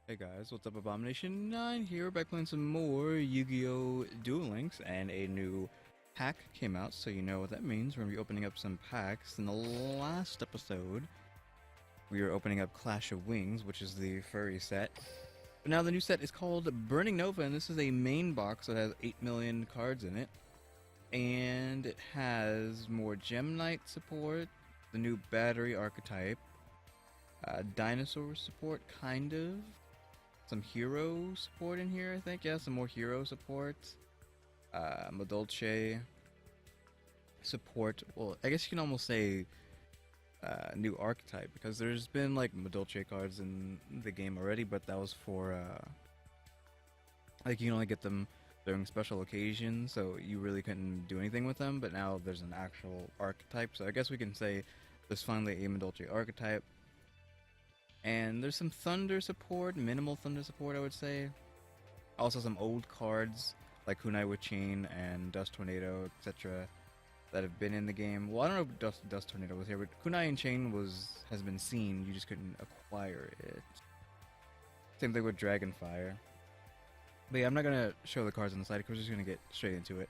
Hey guys, what's up? Abomination9 here, back playing some more Yu-Gi-Oh Duel Links, and a new pack came out, so you know what that means. We're going to be opening up some packs. In the last episode, we were opening up Clash of Wings, which is the furry set. But now the new set is called Burning Nova, and this is a main box that has 8 million cards in it. And it has more Gem Knight support, the new battery archetype, dinosaur support, kind of. Some hero support in here, I think. Yeah, some more hero support. Madolche support. Well, I guess you can almost say new archetype, because there's been like Madolche cards in the game already, but that was for like you can only get them during special occasions, so you really couldn't do anything with them. But now there's an actual archetype, so I guess we can say there's finally a Madolche archetype. And there's some Thunder support, minimal Thunder support, I would say. Also some old cards, like Kunai with Chain and Dust Tornado, etc. that have been in the game. Well, I don't know if Dust Tornado was here, but Kunai and Chain has been seen, you just couldn't acquire it. Same thing with Dragonfire. But yeah, I'm not going to show the cards on the side, because we're just going to get straight into it.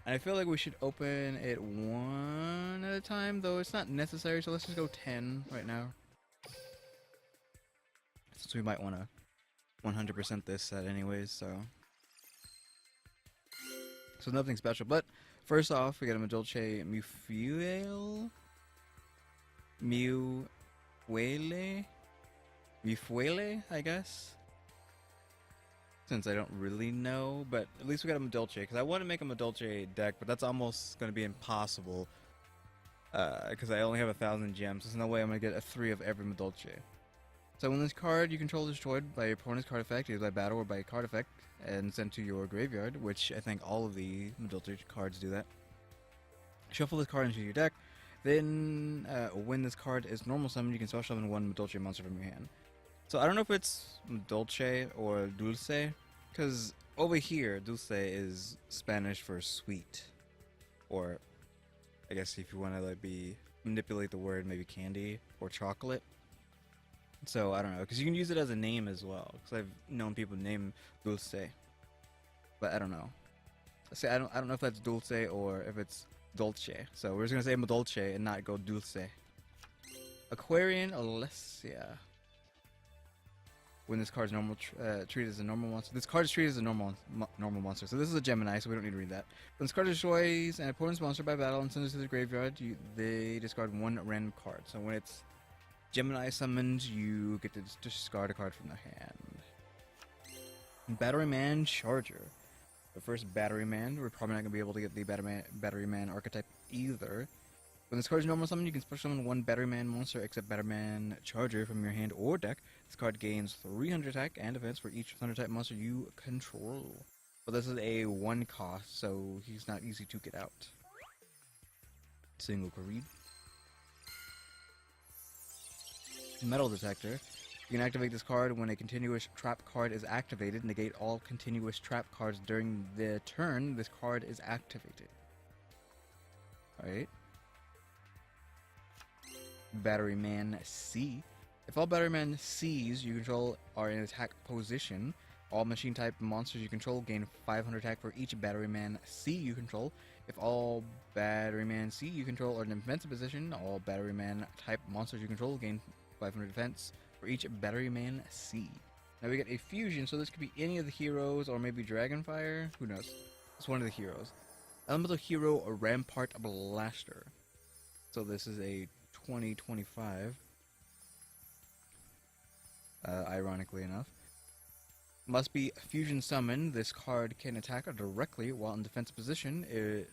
And I feel like we should open it one at a time, though it's not necessary, so let's just go 10 right now. Since we might want to 100% this set anyways, so nothing special. But first off, we got a Madolche Mufuele, I guess, since I don't really know, but at least we got a Madolche, because I want to make a Madolche deck, but that's almost going to be impossible, because I only have 1,000 gems. There's no way I'm going to get a 3 of every Madolche. So when this card you control is destroyed by your opponent's card effect, either by battle or by card effect, and sent to your graveyard, which I think all of the Madolche cards do that. Shuffle this card into your deck. Then, when this card is normal summoned, you can special summon one Madolche monster from your hand. So I don't know if it's Madolche or Dulce, because over here, Dulce is Spanish for sweet. Or, I guess if you want to manipulate the word, maybe candy or chocolate. So I don't know, because you can use it as a name as well. Because I've known people name Dulce, but I don't know. See, I don't know if that's Dulce or if it's Dolce. So we're just gonna say Madolche and not go Dulce. Aquarian Alessia. When this card is treated as a normal monster. This card is treated as a normal monster. So this is a Gemini, so we don't need to read that. When this card destroys an opponent's monster by battle and sends it to the graveyard, they discard one random card. So when it's Gemini summoned, you get to discard a card from their hand. Batteryman Charger. The first Batteryman. We're probably not going to be able to get the Batteryman archetype either. When this card is normal summon, you can special summon one Batteryman monster except Batteryman Charger from your hand or deck. This card gains 300 attack and defense for each Thunder type monster you control. But this is a 1 cost, so he's not easy to get out. Single Kareed. Metal Detector. You can activate this card when a continuous trap card is activated. Negate all continuous trap cards during the turn this card is activated. Alright. Batteryman C. If all Batteryman C's you control are in attack position, all machine type monsters you control gain 500 attack for each Batteryman C you control. If all Batteryman C you control are in defensive position, all Batteryman type monsters you control gain 500 defense for each Batteryman C. Now we get a fusion, so this could be any of the heroes, or maybe Dragonfire. Who knows? It's one of the heroes. Elemental Hero Rampart Blaster. So this is a 2025. Ironically enough. Must be fusion summoned. This card can attack directly while in defensive position.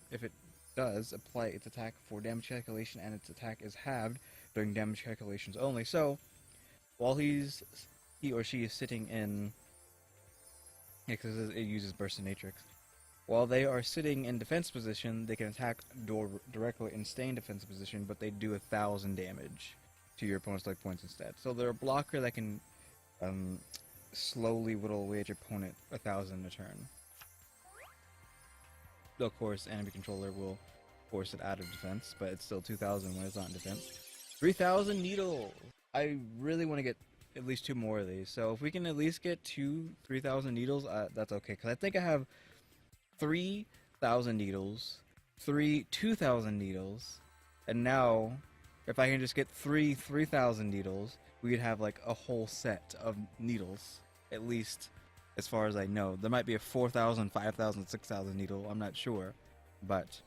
If it does, apply its attack for damage calculation, and its attack is halved during damage calculations only. So while he or she is sitting in, because it uses Burst of Natrix, while they are sitting in defense position, they can attack directly and stay in defense position, but they do 1,000 damage to your opponent's life points instead. So they're a blocker that can slowly whittle away at your opponent 1,000 a turn. Of course, enemy controller will force it out of defense, but it's still 2,000 when it's not in defense. 3,000 needle! I really want to get at least 2 more of these. So if we can at least get 3,000 needles, that's okay. Because I think I have 3,000 needles, 2,000 needles, and now if I can just get 3,000 needles, we could have like a whole set of needles, at least as far as I know. There might be a 4,000, 5,000, 6,000 needle, I'm not sure, but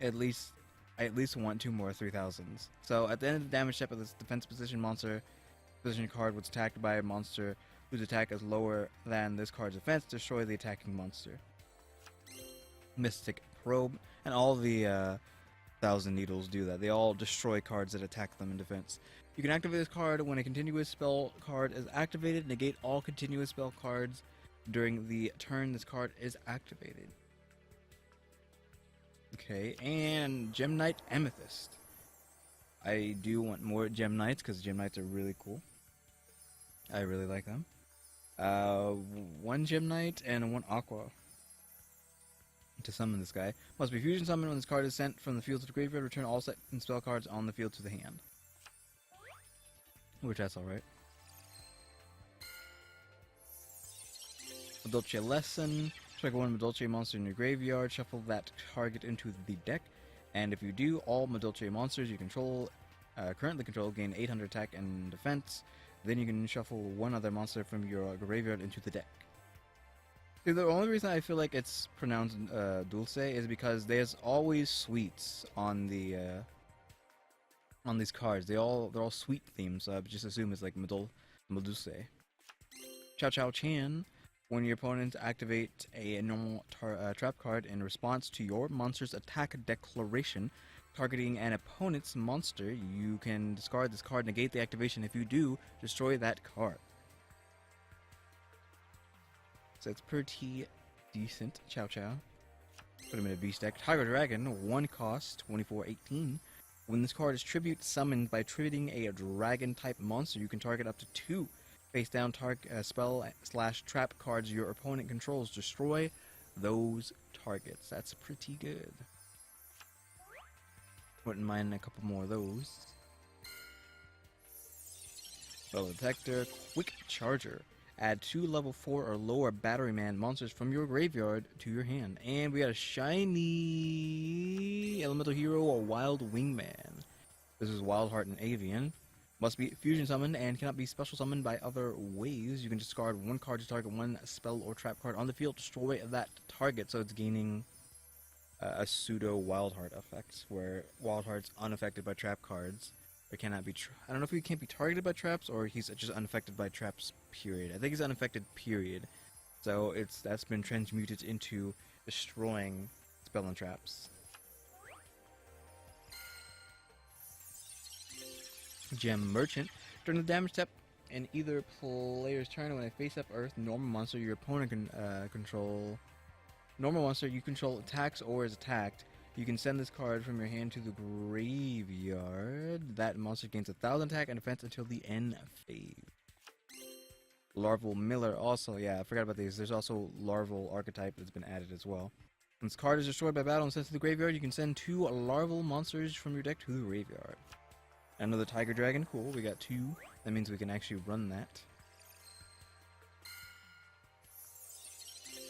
at least I at least want 2 more 3,000s. So at the end of the damage step of this defense position monster, position card was attacked by a monster whose attack is lower than this card's defense, destroy the attacking monster. Mystic Probe, and all the 1,000 needles do that. They all destroy cards that attack them in defense. You can activate this card when a continuous spell card is activated. Negate all continuous spell cards during the turn this card is activated. Okay, and Gem Knight Amethyst. I do want more Gem Knights because Gem Knights are really cool. I really like them. 1 Gem Knight and 1 Aqua to summon this guy. Must be fusion summoned when this card is sent from the field to the graveyard. Return all set and spell cards on the field to the hand. Which that's alright. Dolce Lesson. Strike 1 Dolce monster in your graveyard. Shuffle that target into the deck. And if you do, all Dolce monsters you control, currently control, gain 800 attack and defense. Then you can shuffle 1 other monster from your graveyard into the deck. The only reason I feel like it's pronounced Dulce is because there's always sweets on the on these cards. They're all sweet themes, so I just assume it's like Medusa. Chow Chow Chan. When your opponent activate a normal trap card in response to your monster's attack declaration, targeting an opponent's monster, you can discard this card, negate the activation. If you do, destroy that card. So it's pretty decent. Chow Chow. Put him in a beast deck. Tiger Dragon, 1 cost, 2418. When this card is tribute summoned by tributing a dragon type monster, you can target up to 2 face down spell / trap cards your opponent controls. Destroy those targets. That's pretty good. Wouldn't mind a couple more of those. Spell Detector, Quick Charger. Add 2 level 4 or lower battery man monsters from your graveyard to your hand. And we got a shiny elemental hero, a Wild Wingman. This is Wildheart and Avian. Must be fusion summoned and cannot be special summoned by other ways. You can discard 1 card to target 1 spell or trap card on the field. Destroy that target, so it's gaining a pseudo Wildheart effect, where Wildheart's unaffected by trap cards. It cannot be. I don't know if he can't be targeted by traps or he's just unaffected by traps. Period. I think he's unaffected. Period. So that's been transmuted into destroying spell and traps. Gem Merchant. During the damage step in either player's turn, when a face-up Earth normal monster your opponent can control, normal monster you control attacks or is attacked, you can send this card from your hand to the graveyard. That monster gains 1,000 attack and defense until the end phase. Larval Miller also, yeah, I forgot about these. There's also Larval Archetype that's been added as well. When this card is destroyed by battle and sent to the graveyard, you can send 2 larval monsters from your deck to the graveyard. Another Tiger Dragon, cool, we got 2. That means we can actually run that.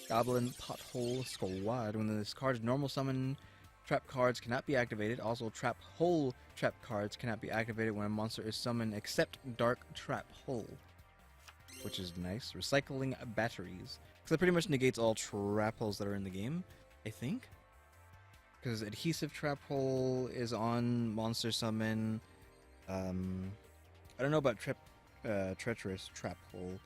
Goblin Pothole Squad. When this card is normal summon, trap cards cannot be activated. Also, trap hole trap cards cannot be activated when a monster is summoned except Dark Trap Hole, which is nice. Recycling batteries, because that pretty much negates all trap holes that are in the game, I think. Because adhesive trap hole is on monster summon. I don't know about treacherous trap hole.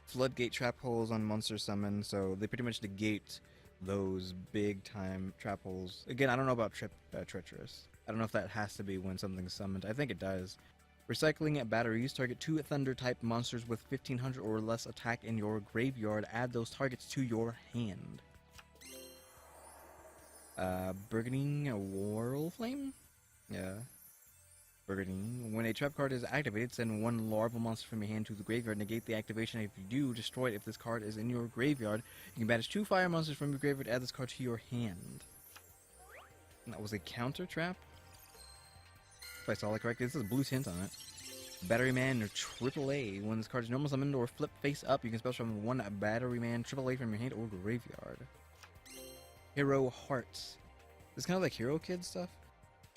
Floodgate trap holes on monster summon, so they pretty much negate those big time trap holes. Again, I don't know about treacherous. I don't know if that has to be when something's summoned. I think it does. Recycling batteries. Target 2 thunder type monsters with 1500 or less attack in your graveyard. Add those targets to your hand. Burgeoning Whirl Flame? Yeah. Burgeoning. When a trap card is activated, send 1 larval monster from your hand to the graveyard. Negate the activation. If you do, destroy it if this card is in your graveyard. You can banish 2 fire monsters from your graveyard. Add this card to your hand. And that was a counter trap? If I saw it correctly, this is a blue tint on it. Battery Man or AAA. When this card is normal summoned or flip face up, you can special summon one Battery Man AAA from your hand or graveyard. Hero Hearts. It's kind of like Hero Kid stuff.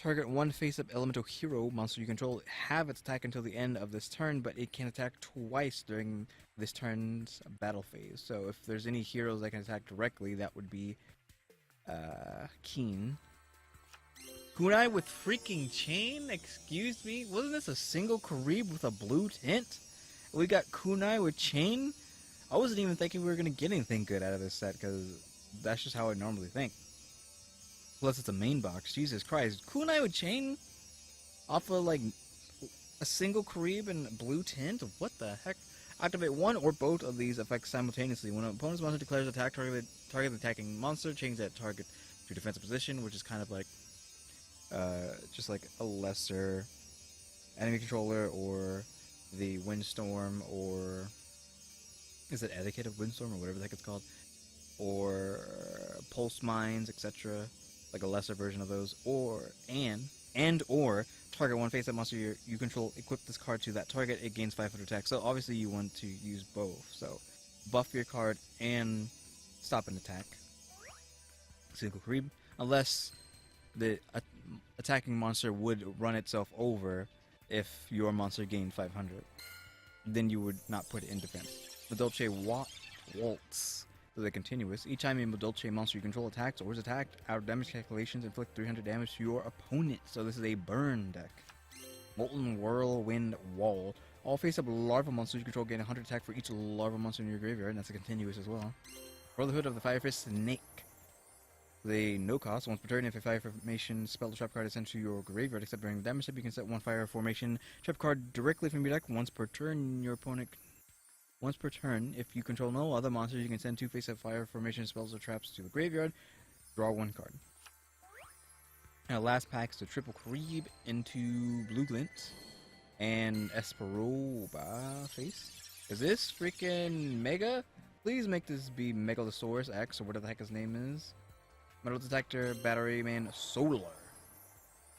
Target one face-up elemental hero monster you control have its attack until the end of this turn, but it can attack twice during this turn's battle phase. So if there's any heroes that can attack directly, that would be Keen. Kunai with freaking chain? Excuse me? Wasn't this a single Karib with a blue tint? We got Kunai with chain? I wasn't even thinking we were going to get anything good out of this set, because that's just how I normally think. Plus it's a main box. Jesus Christ. Kunai with chain? Off of, like, a single Karib and blue tint? What the heck? Activate one or both of these effects simultaneously. When an opponent's monster declares attack, target the attacking monster, change that target to defensive position, which is kind of like just like a lesser enemy controller, or the Windstorm, or is it Etiquette of Windstorm, or whatever the heck it's called, or Pulse Mines, etc. Like a lesser version of those, or target one face-up monster you control, equip this card to that target, it gains 500 attack. So obviously you want to use both. So buff your card and stop an attack. Single creep, unless the attacking monster would run itself over if your monster gained 500. Then you would not put it in defense. The Dolce Waltz is a continuous. Each time a Dolce monster you control attacks or is attacked, our damage calculations inflict 300 damage to your opponent. So this is a burn deck. Molten Whirlwind Wall. All face-up larva monsters you control gain 100 attack for each larva monster in your graveyard, and that's a continuous as well. Brotherhood of the Fire Fist Snake. The no cost. Once per turn, if a fire formation spell trap card is sent to your graveyard, except during the damage step, you can set one fire formation trap card directly from your deck once per turn. Once per turn, if you control no other monsters, you can send two face-up fire formation spells or traps to the graveyard. Draw one card. Now, last pack is the Triple Creep into Blue Glint and Esperoba face. Is this freaking Mega? Please make this be Megalosaurus X or whatever the heck his name is. Metal Detector, Battery Man, Solar.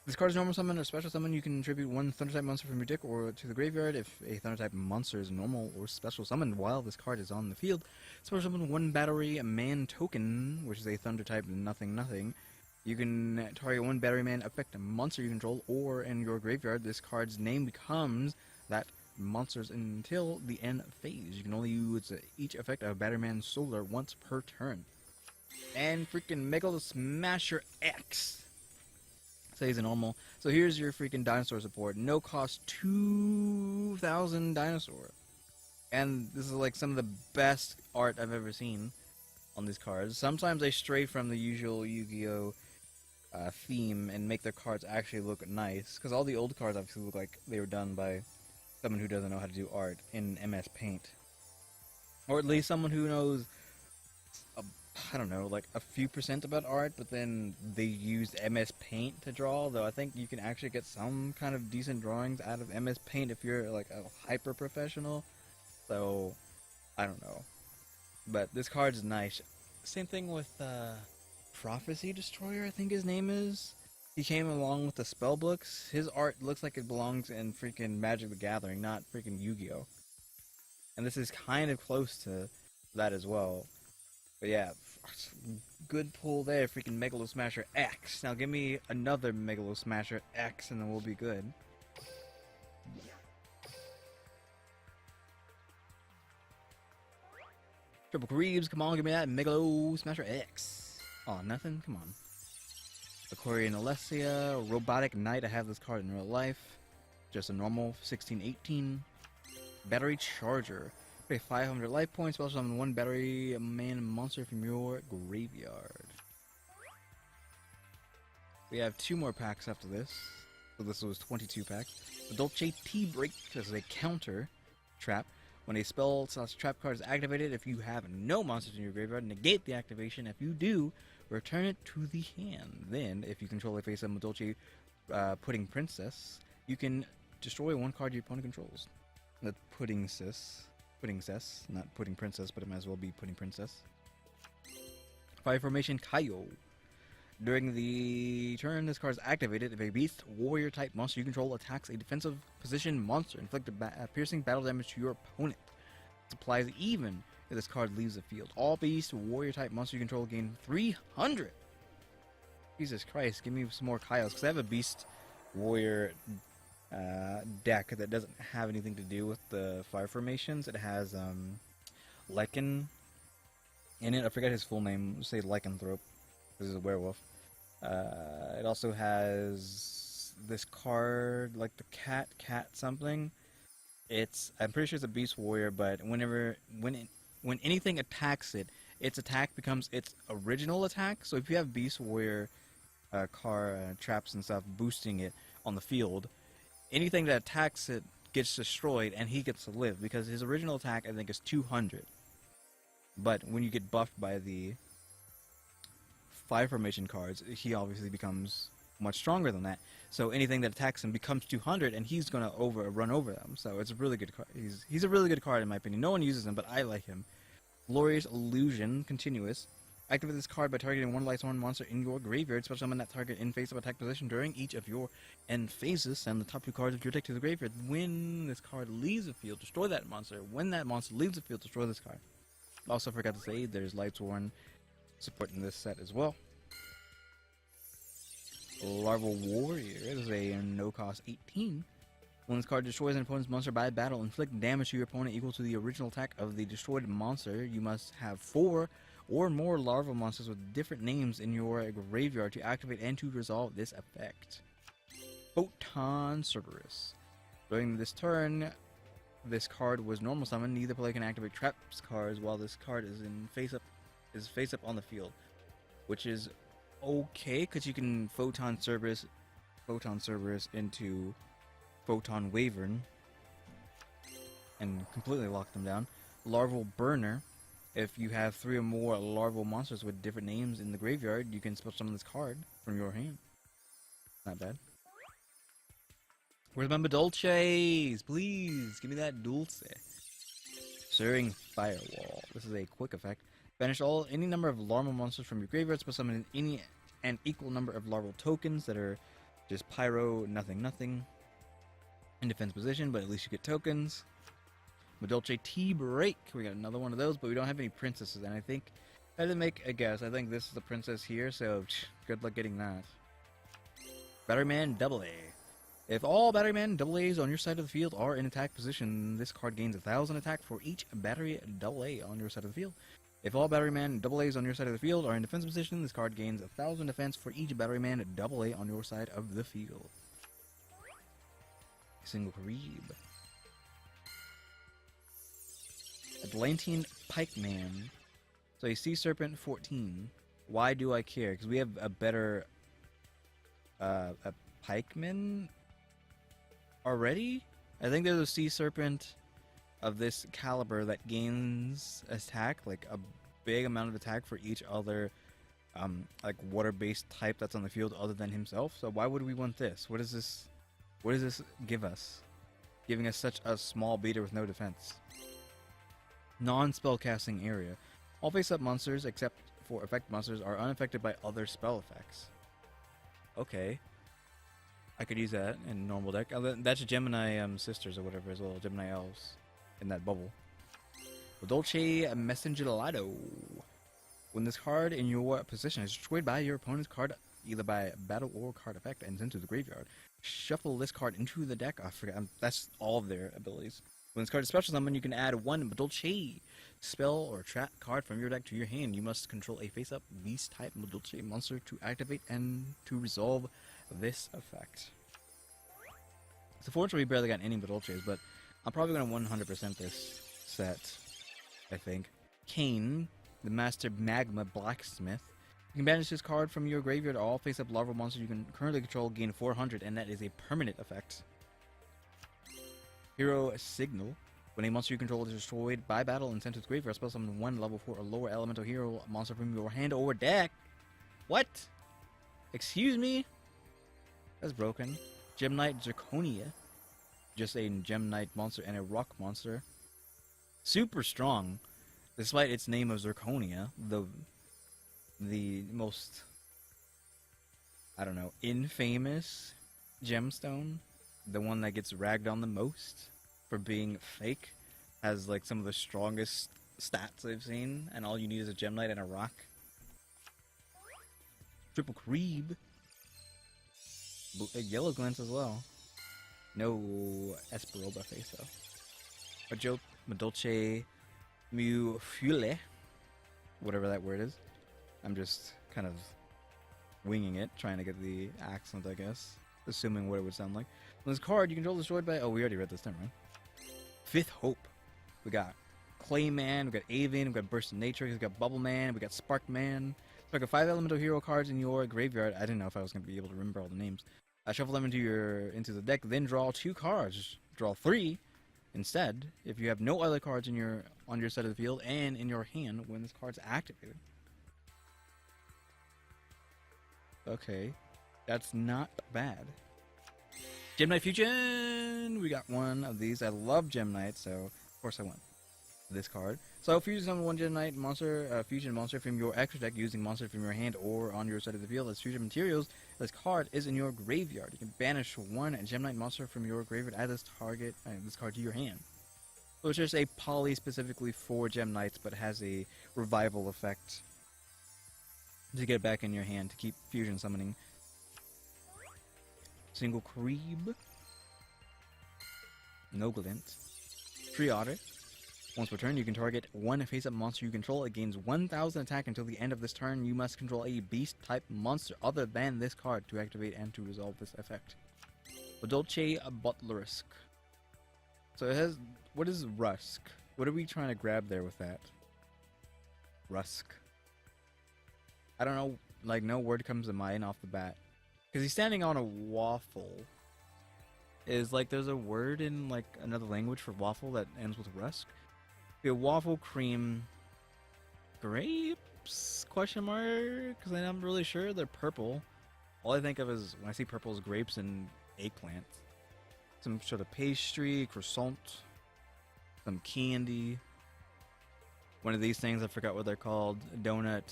This card is normal summon or special summon. You can attribute one Thunder type monster from your deck or to the graveyard. If a Thunder type monster is normal or special summoned while this card is on the field, special summon one Battery Man token, which is a Thunder type nothing. You can target one Battery Man affect a monster you control, or in your graveyard, this card's name becomes that monster's until the end phase. You can only use each effect of Battery Man Solar once per turn. And freaking Megalo Smasher X. Stays a normal. So here's your freaking dinosaur support. No cost 2,000 dinosaur. And this is like some of the best art I've ever seen on these cards. Sometimes they stray from the usual Yu-Gi-Oh theme and make their cards actually look nice. Because all the old cards obviously look like they were done by someone who doesn't know how to do art in MS Paint. Or at least someone who knows, I don't know, like a few % about art, but then they used MS Paint to draw, though I think you can actually get some kind of decent drawings out of MS Paint if you're like a hyper professional. So, I don't know. But this card's nice. Same thing with Prophecy Destroyer, I think his name is. He came along with the spell books. His art looks like it belongs in freaking Magic the Gathering, not freaking Yu-Gi-Oh! And this is kind of close to that as well. But yeah, good pull there, freaking Megalo Smasher X. Now give me another Megalo Smasher X and then we'll be good. Triple Creeps, come on, give me that Megalo Smasher X. Oh, nothing? Come on. Aquarian Alessia, Robotic Knight, I have this card in real life. Just a normal 16-18. Battery Charger. Pay 500 life points, special summon one Battery Man monster from your graveyard. We have 2 more packs after this. So this was 22 packs. The Dolce T-Break is a counter trap. When a spell / trap card is activated, if you have no monsters in your graveyard, negate the activation. If you do, return it to the hand. Then, if you control a face-up Dolce Pudding Princess, you can destroy one card your opponent controls. The Pudding Cess, not Pudding Princess, but it might as well be Pudding Princess. Fire Formation Kaio. During the turn this card is activated, if a beast warrior type monster you control attacks a defensive position monster, inflict piercing battle damage to your opponent. This applies even if this card leaves the field. All beast warrior type monster you control gain 300. Jesus Christ, give me some more Kaios, because I have a beast warrior deck that doesn't have anything to do with the fire formations. It has Lycan in it. I forget his full name. Say Lycanthrope, because he's a werewolf. It also has this card, like the cat something. I'm pretty sure it's a beast warrior, but when anything attacks it, its attack becomes its original attack. So if you have beast warrior traps and stuff boosting it on the field, anything that attacks it gets destroyed, and he gets to live, because his original attack, I think, is 200. But when you get buffed by the fire formation cards, he obviously becomes much stronger than that. So anything that attacks him becomes 200, and he's gonna run over them. So it's a really good card. He's a really good card in my opinion. No one uses him, but I like him. Glorious Illusion, continuous. Activate this card by targeting one Lightsworn monster in your graveyard. Special summon that target in face-up attack position during each of your end phases. Send the top 2 cards of your deck to the graveyard. When this card leaves the field, destroy that monster. When that monster leaves the field, destroy this card. Also forgot to say, there's Lightsworn support in this set as well. Larval Warrior is a no-cost 18. When this card destroys an opponent's monster by battle, inflict damage to your opponent equal to the original attack of the destroyed monster. You must have 4 or more larval monsters with different names in your graveyard to activate and to resolve this effect. Photon Cerberus. During this turn, this card was normal summon. Neither player can activate traps cards while this card is face up on the field, which is okay because you can Photon Cerberus into Photon Wyvern and completely lock them down. Larval Burner. If you have 3 or more larval monsters with different names in the graveyard, you can special summon this card from your hand. Not bad. Where's my Madolches? Please, give me that Dulce. Stirring Firewall. This is a quick effect. Banish any number of larval monsters from your graveyard. Special summon an equal number of larval tokens that are just pyro, nothing. In defense position, but at least you get tokens. Madolche T-Break. We got another one of those, but we don't have any princesses, and I think I had to make a guess. I think this is the princess here, so good luck getting that. Batteryman AA. If all Batteryman AAs on your side of the field are in attack position, this card gains 1,000 attack for each Battery AA on your side of the field. If all Batteryman AAs on your side of the field are in defense position, this card gains 1,000 defense for each Batteryman AA on your side of the field. Single Karib. Atlantean Pikeman. So a Sea Serpent 14. Why do I care? Because we have a better a Pikeman already? I think there's a Sea Serpent of this caliber that gains attack, like a big amount of attack for each other like water-based type that's on the field other than himself. So why would we want this? What does this give us? Giving us such a small beater with no defense. Non-spellcasting area. All face-up monsters, except for effect monsters, are unaffected by other spell effects. Okay. I could use that in normal deck. That's Gemini sisters or whatever as well. Gemini elves in that bubble. Dolce Messengerado. When this card in your possession is destroyed by your opponent's card, either by battle or card effect, and sent to the graveyard, shuffle this card into the deck. I forget. That's all of their abilities. When this card is special summon, you can add 1 Madolche spell or trap card from your deck to your hand. You must control a face-up beast-type Madolche monster to activate and to resolve this effect. So fortunately, we barely got any Madolches, but I'm probably going to 100% this set, I think. Kane, the Master Magma Blacksmith. You can banish this card from your graveyard. All face-up larval monsters you can currently control gain 400, and that is a permanent effect. Hero Signal. When a monster you control is destroyed by battle and sent to its graveyard, spell summon 1 level 4 or lower elemental hero monster from your hand or deck. What? Excuse me? That's broken. Gemnite Zirconia. Just a Gemnite monster and a rock monster. Super strong. Despite its name of Zirconia, the most I don't know, infamous gemstone, the one that gets ragged on the most for being fake, has like some of the strongest stats I've seen, and all you need is a gem knight and a rock. Triple creep. Yellow glance as well. No Esperoba face though. Majo, Madolce, Mufule, whatever that word is. I'm just kind of winging it, trying to get the accent, I guess. Assuming what it would sound like. On this card, you control destroyed by... Oh, we already read this time, right? Fifth Hope. We got Clayman, we got Avian, we got Burst of Nature, we got Bubble Man, we got Spark Man. So I got 5 elemental hero cards in your graveyard. I didn't know if I was going to be able to remember all the names. Shuffle them into the deck, then draw 2 cards. Draw 3 instead if you have no other cards on your side of the field and in your hand when this card's activated. Okay, that's not bad. Gem Knight Fusion! We got one of these. I love Gem Knight, so of course I went this card. So fusion summon one Gem Knight monster, fusion monster from your extra deck using monster from your hand or on your side of the field as fusion materials. This card is in your graveyard. You can banish one Gem Knight monster from your graveyard, add this card to your hand. So it's just a poly specifically for Gem Knights, but has a revival effect to get back in your hand to keep fusion summoning. Single Creeb. No Glint. Tree Otter. Once per turn, you can target one face-up monster you control. It gains 1,000 attack until the end of this turn. You must control a beast-type monster other than this card to activate and to resolve this effect. Dolce Butlerisk. So it has... What is Rusk? What are we trying to grab there with that? Rusk. I don't know, like, no word comes to mind off the bat. Because he's standing on a waffle. Is, like, there's a word in, like, another language for waffle that ends with Rusk? The waffle cream grapes? Question mark? Because I'm not really sure. They're purple. All I think of is, when I see purple, is grapes and eggplant. Some sort of pastry, croissant, some candy. One of these things, I forgot what they're called. A donut.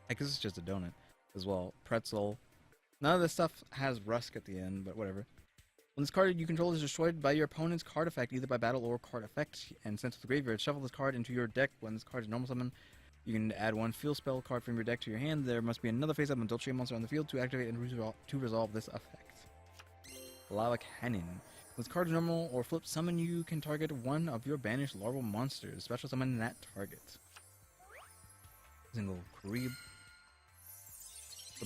I guess it's just a donut as well. Pretzel. None of this stuff has Rusk at the end, but whatever. When this card you control is destroyed by your opponent's card effect, either by battle or card effect, and sent to the graveyard, shuffle this card into your deck. When this card is normal summon, you can add one field spell card from your deck to your hand. There must be another face-up Dolce monster on the field to activate and to resolve this effect. Lava Cannon. When this card is normal or flip summon, you can target one of your banished larval monsters. Special summon that target. Single Creep.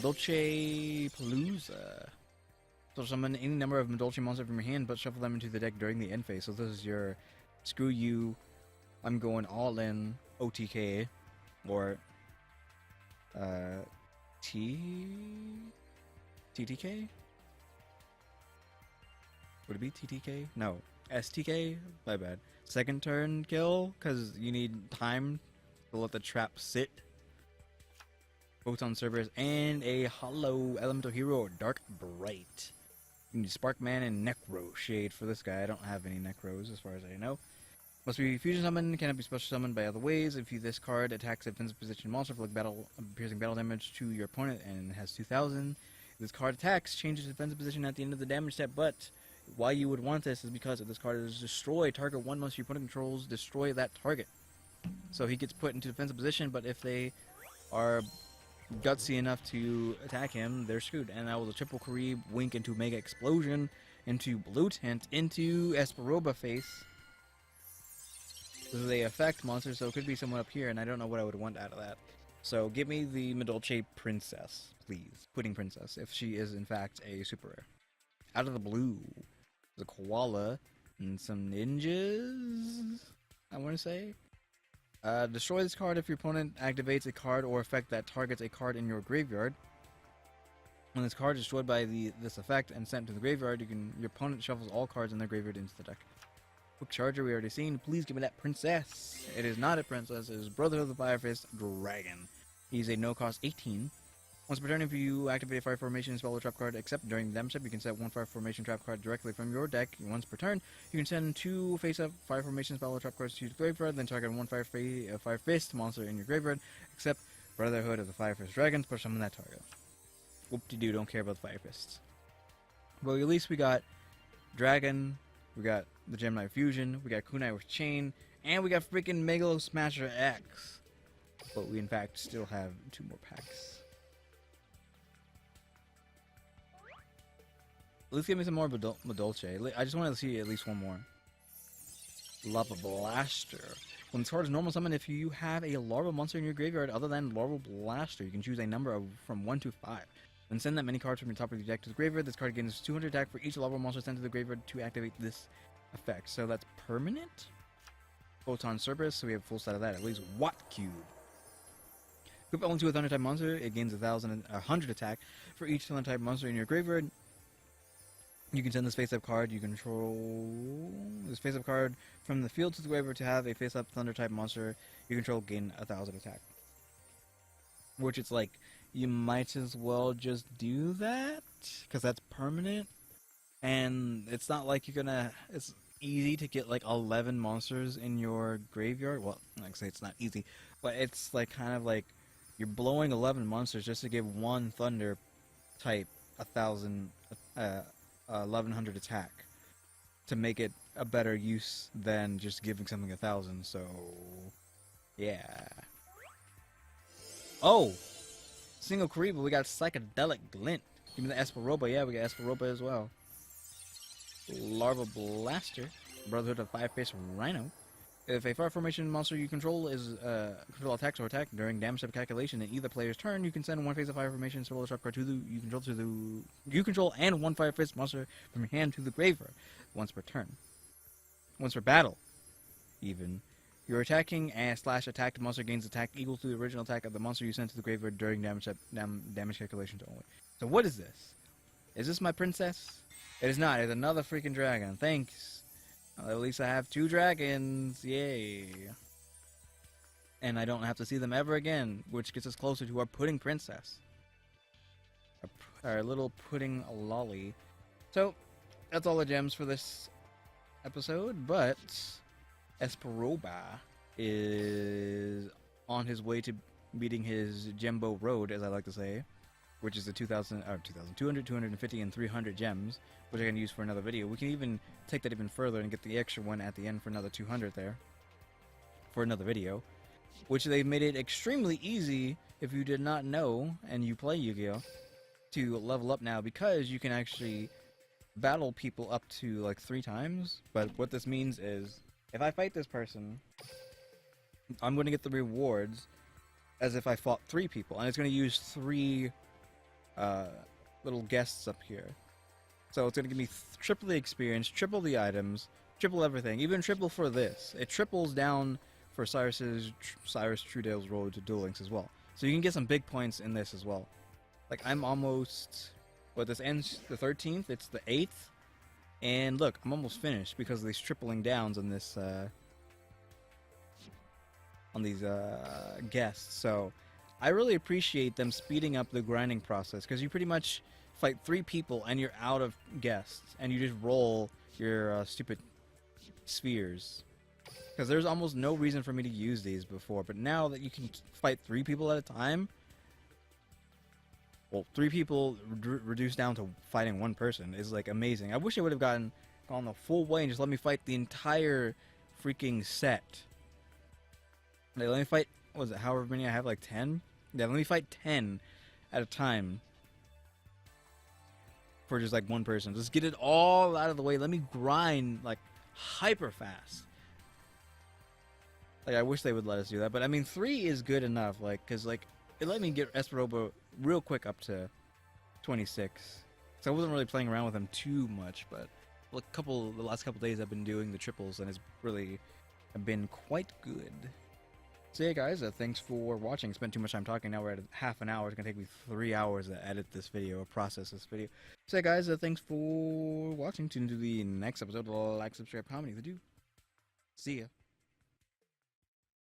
Dolce Palooza. So summon any number of Madolche monsters from your hand, but shuffle them into the deck during the end phase. So this is your screw you, I'm going all in OTK, or TTK? Would it be TTK? No, STK? My bad. Second turn kill, because you need time to let the trap sit. Photon servers, and a hollow elemental hero, Dark Bright. You need Sparkman and Necro Shade for this guy. I don't have any Necros as far as I know. Must be fusion summoned, cannot be special summoned by other ways. If this card attacks a defensive position monster for piercing battle damage to your opponent and has 2,000. If this card attacks, changes defensive position at the end of the damage step, but why you would want this is because if this card is destroyed, target one monster your opponent controls, destroy that target. So he gets put into defensive position, but if they are gutsy enough to attack him, they're screwed. And that was a triple Karib, Wink into Mega Explosion, into Blue Tint, into Esperoba Face. This is a effect monster, so it could be someone up here, and I don't know what I would want out of that. So give me the Madolche Princess, please. Pudding Princess, if she is in fact a super rare. Out of the blue, the koala and some ninjas, I want to say. Destroy this card if your opponent activates a card or effect that targets a card in your graveyard. When this card is destroyed by this effect and sent to the graveyard, your opponent shuffles all cards in their graveyard into the deck. Quick Charger, we already seen. Please give me that princess. It is not a princess. It is Brother of the Firefist Dragon. He's a no-cost 18. Once per turn, if you activate a Fire Formation spell or trap card, except during the damage step, you can set one Fire Formation trap card directly from your deck. Once per turn, you can send two face-up Fire Formation spell or trap cards to the graveyard, then target one Fire Fist monster in your graveyard, except Brotherhood of the Firefist Dragons, push summon that target. Whoop-de-doo, don't care about the Fire Fists. But at least we got Dragon, we got the Gemini Fusion, we got Kunai with Chain, and we got freaking Megalo Smasher X. But we in fact still have 2 more packs. Let's give me some more Madolche. I just want to see at least one more. Lava Blaster. When this card is normal summon, if you have a larval monster in your graveyard other than Larval Blaster, you can choose a number from 1 to 5. Then send that many cards from your top of your deck to the graveyard. This card gains 200 attack for each larval monster sent to the graveyard to activate this effect. So that's permanent? Photon Cerberus, so we have a full set of that. At least Watt Cube. Equip only to a Thunder type monster, it gains 100 attack for each Thunder type monster in your graveyard. You can send this face-up card you control. This face-up card from the field to the graveyard to have a face-up Thunder type monster you control gain 1000 attack. Which it's like, you might as well just do that, because that's permanent. And it's not like you're gonna... It's easy to get like 11 monsters in your graveyard. Well, like I say, it's not easy, but it's like kind of like you're blowing 11 monsters just to give one Thunder type 1100 attack to make it a better use than just giving something 1000. So yeah. Oh, single Kariba, we got Psychedelic Glint. Give me the Esperoba. Yeah, we got Esperoba as well. Larva Blaster, Brotherhood of Five-Faced Rhino. If a fire formation monster you control is control attacks or attack during damage step calculation in either player's turn, you can send one phase of fire formation spell or trap card to the you control and one fire fist monster from your hand to the graveyard once per turn. Once per battle, even. Your attacking and / attacked monster gains attack equal to the original attack of the monster you sent to the graveyard during damage calculations only. So what is this? Is this my princess? It is not. It's another freaking dragon. Thanks. Well, at least I have 2 dragons. Yay. And I don't have to see them ever again, which gets us closer to our pudding princess. Our little pudding lolly. So, that's all the gems for this episode, but Esperoba is on his way to beating his Gembo Road, as I like to say, which is the 200, 250, and 300 gems, which I can use for another video. We can even take that even further and get the extra one at the end for another 200 there, for another video, which they've made it extremely easy, if you did not know, and you play Yu-Gi-Oh, to level up now, because you can actually battle people up to like 3 times. But what this means is, if I fight this person, I'm going to get the rewards as if I fought 3 people, and it's going to use 3 little guests up here. So it's going to give me triple the experience, triple the items, triple everything, even triple for this. It triples down for Cyrus Trudale's Road to Duel Links as well. So you can get some big points in this as well. Like, I'm almost... What, this ends the 13th? It's the 8th? And look, I'm almost finished because of these tripling downs on this, on these, guests. So, I really appreciate them speeding up the grinding process, because you pretty much fight 3 people and you're out of guests, and you just roll your stupid spheres. Because there's almost no reason for me to use these before, but now that you can fight 3 people at a time, well, 3 people reduced down to fighting 1 person is like amazing. I wish I would have gone the full way and just let me fight the entire freaking set. Like, let me fight, what was it, however many I have, like 10? Yeah, let me fight 10 at a time for just like 1 person. Just get it all out of the way. Let me grind like hyper fast. Like, I wish they would let us do that, but I mean 3 is good enough, like, because like it let me get Esperoba real quick up to 26. So I wasn't really playing around with him too much, but the last couple days I've been doing the triples, and it's really been quite good. So yeah, guys, thanks for watching. Spent too much time talking. Now we're at half an hour. It's gonna take me 3 hours to edit this video or process this video. So yeah, guys, thanks for watching. Tune into the next episode. Like, subscribe, comment, the do. See ya.